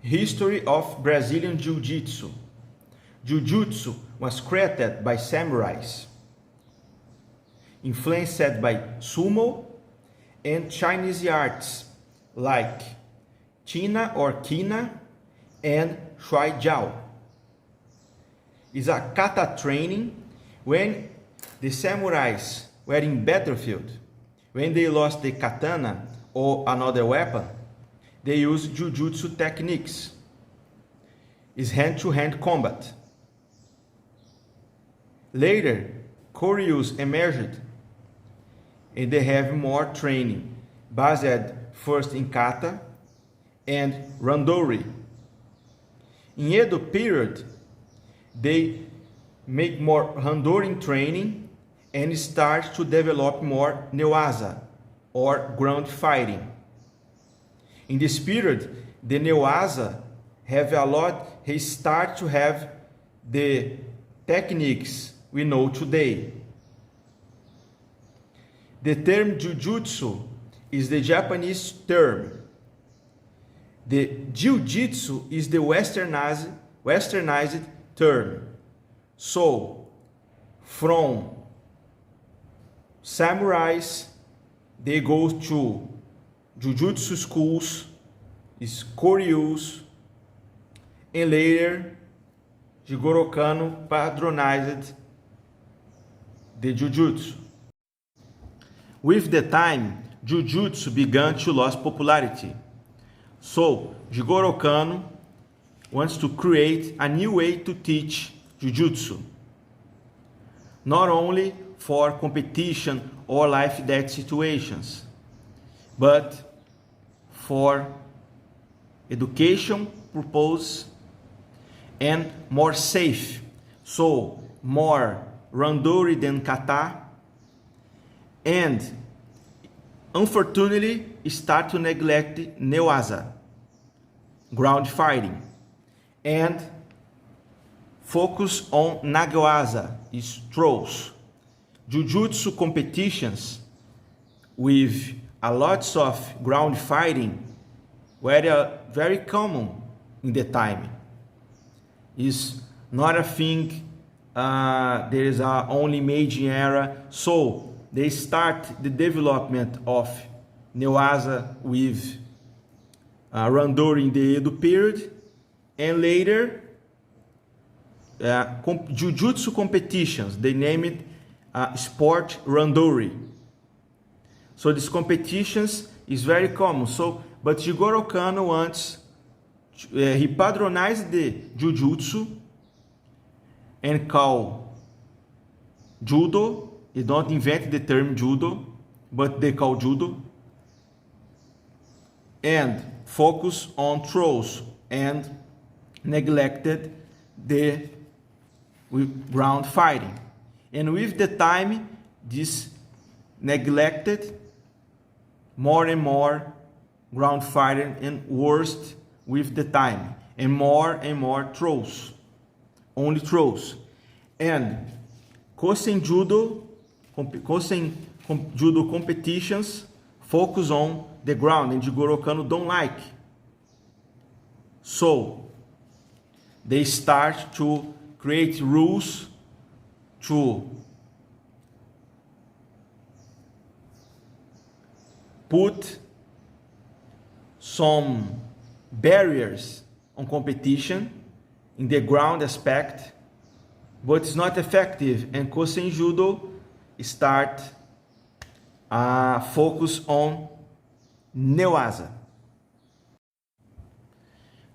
History of Brazilian Jiu-Jitsu. Jiu-Jitsu was created by samurais, influenced by sumo and Chinese arts like China or Kina and Shuai Jiao. It's a kata training when the samurais were in battlefield. When they lost the katana or another weapon, they used jiu-jitsu techniques. It's hand-to-hand combat. Later, Koryus emerged and they have more training based first in kata and randori. In Edo period, they make more randori training and start to develop more newaza or ground fighting. In this period, the newaza have a lot, he start to have the techniques we know today. The term jiu-jitsu is the Japanese term. The jiu-jitsu is the westernized term. So, from samurais, they go to jiu-jitsu schools, is Koryus, and later Jigoro Kano patronized the jiu-jitsu. With the time, jiu-jitsu began to lose popularity. So, Jigoro Kano wants to create a new way to teach jiu-jitsu, not only for competition or life-death situations, but for education purpose and more safe. So, more randori than kata, and unfortunately start to neglect newaza, ground fighting, and focus on nagewaza, is throws. Jiu-jitsu competitions with a lots of ground fighting were very common in the time. Is not a thing there is a only Meiji era, so they start the development of newaza with randori in the Edo period, and later jiu-jitsu competitions, they named it sport randori. So these competitions is very common. So, but Jigoro Kano wants, he patronized the jiu-jitsu and call judo. He don't invent the term judo, but they call judo, and focus on throws and neglected the ground fighting. And with the time, this neglected more and more ground fighting, and worst with the time, and more throws, only throws. And Kosen judo competitions focus on the ground, and Jigoro Kano don't like. So they start to create rules to put some barriers on competition in the ground aspect, but it's not effective, and Kosen Judo start focus on newaza.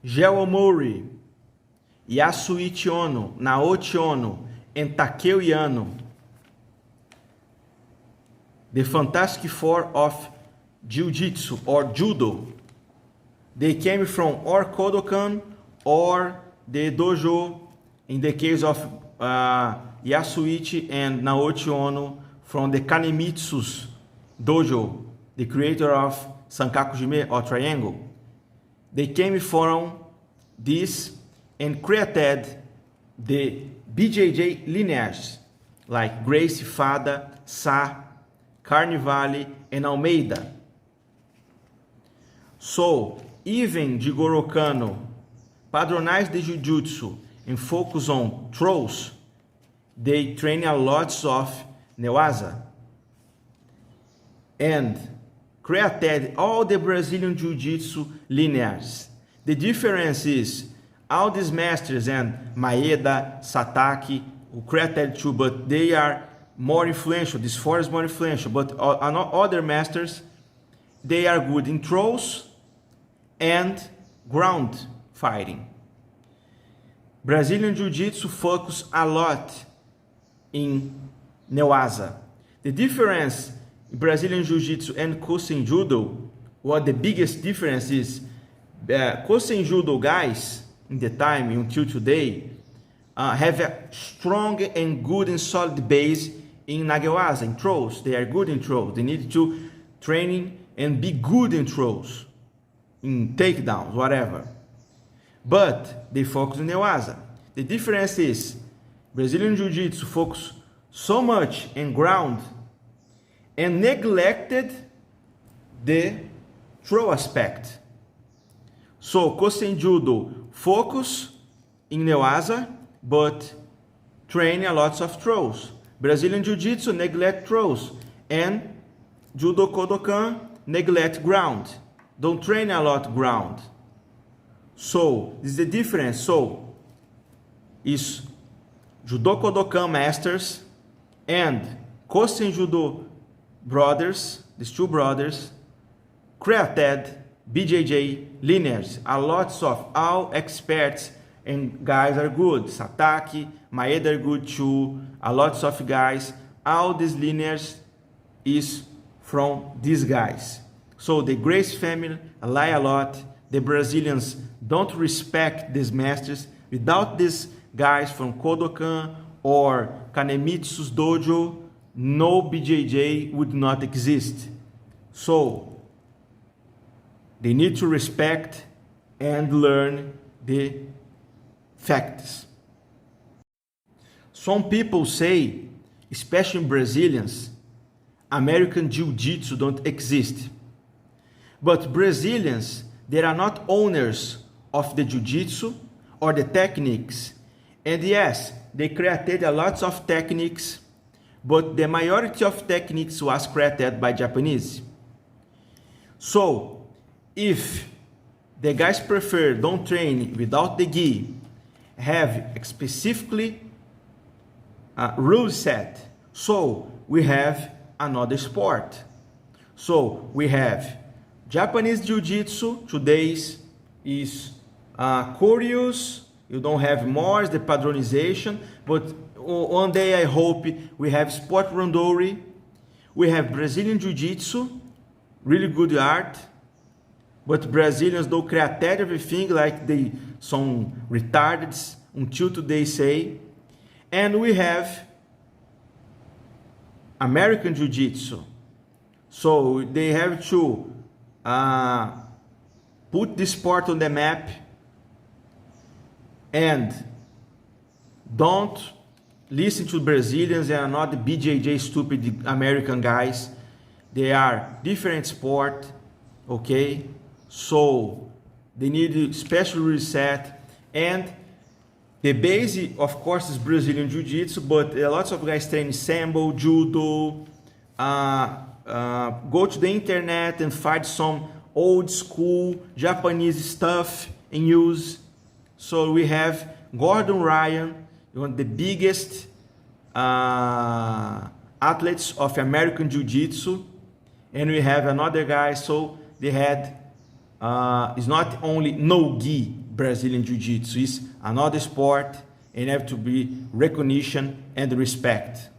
Geomori, Yasuichi Ono, Naoki Ono, and Takeo Yano, the Fantastic Four of Jiu-Jitsu or Judo, they came from or Kodokan or the dojo, in the case of Yasuichi and Naoki Ono, from the Kanemitsu's dojo, the creator of Sankaku Jime or Triangle. They came from this and created the BJJ lineage like Gracie, Fada, Sa, Carnivale, and Almeida. So even Jigoro Kano patronize the Jiu-Jitsu and focus on throws, they train a lot of Newaza. And created all the Brazilian Jiu-Jitsu lineages. The difference is all these masters and Maeda, Sataki, who created too, but they are more influential. This four is more influential, but other masters, they are good in throws and ground fighting. Brazilian Jiu-Jitsu focus a lot in Newaza. The difference in Brazilian Jiu-Jitsu and Kosen Judo, what the biggest difference is, Kosen Judo guys in the time until today have a strong and good and solid base in Nagewaza, in throws. They are good in throws. They need to training and be good in throws, in takedowns, whatever. But they focus on Newaza. The difference is Brazilian Jiu-Jitsu focus so much in ground and neglected the throw aspect. So Kosen Judo focus in Newaza, but train a lot of throws. Brazilian Jiu-Jitsu neglect throws, and Judo Kodokan neglect ground. Don't train a lot ground. So this is the difference. So is Judo Kodokan masters and Kosen Judo brothers, these two brothers, created BJJ linears. A lot of all experts and guys are good. Sataki, Maeda are good too. A lot of guys. All these linears is from these guys. So the Gracie family lie a lot. The Brazilians don't respect these masters. Without these guys from Kodokan or Kanemitsu's dojo, no BJJ would not exist. So they need to respect and learn the facts. Some people say, especially Brazilians, American Jiu-Jitsu don't exist. But Brazilians, they are not owners of the Jiu-Jitsu or the techniques. And yes, they created a lot of techniques, but the majority of techniques was created by Japanese. So, if the guys prefer don't train without the gi, have specifically rule set, so we have another sport. So we have Japanese Jiu-Jitsu, today's is curious, you don't have more, the padronization, but one day I hope we have sport randori, we have Brazilian Jiu-Jitsu, really good art, but Brazilians don't create everything like they some retarded until today say. And we have American Jiu-Jitsu. So they have to put this sport on the map and don't listen to Brazilians. They are not the BJJ stupid American guys. They are different sport, okay? So they need special reset, and the base, of course, is Brazilian Jiu-Jitsu, but lots of guys train Sambo, Judo, go to the internet and find some old school Japanese stuff and use. So we have Gordon Ryan, one of the biggest athletes of American Jiu-Jitsu, and we have another guy, so they had it's not only no-gi Brazilian Jiu-Jitsu, it's another sport and have to be recognition and respect.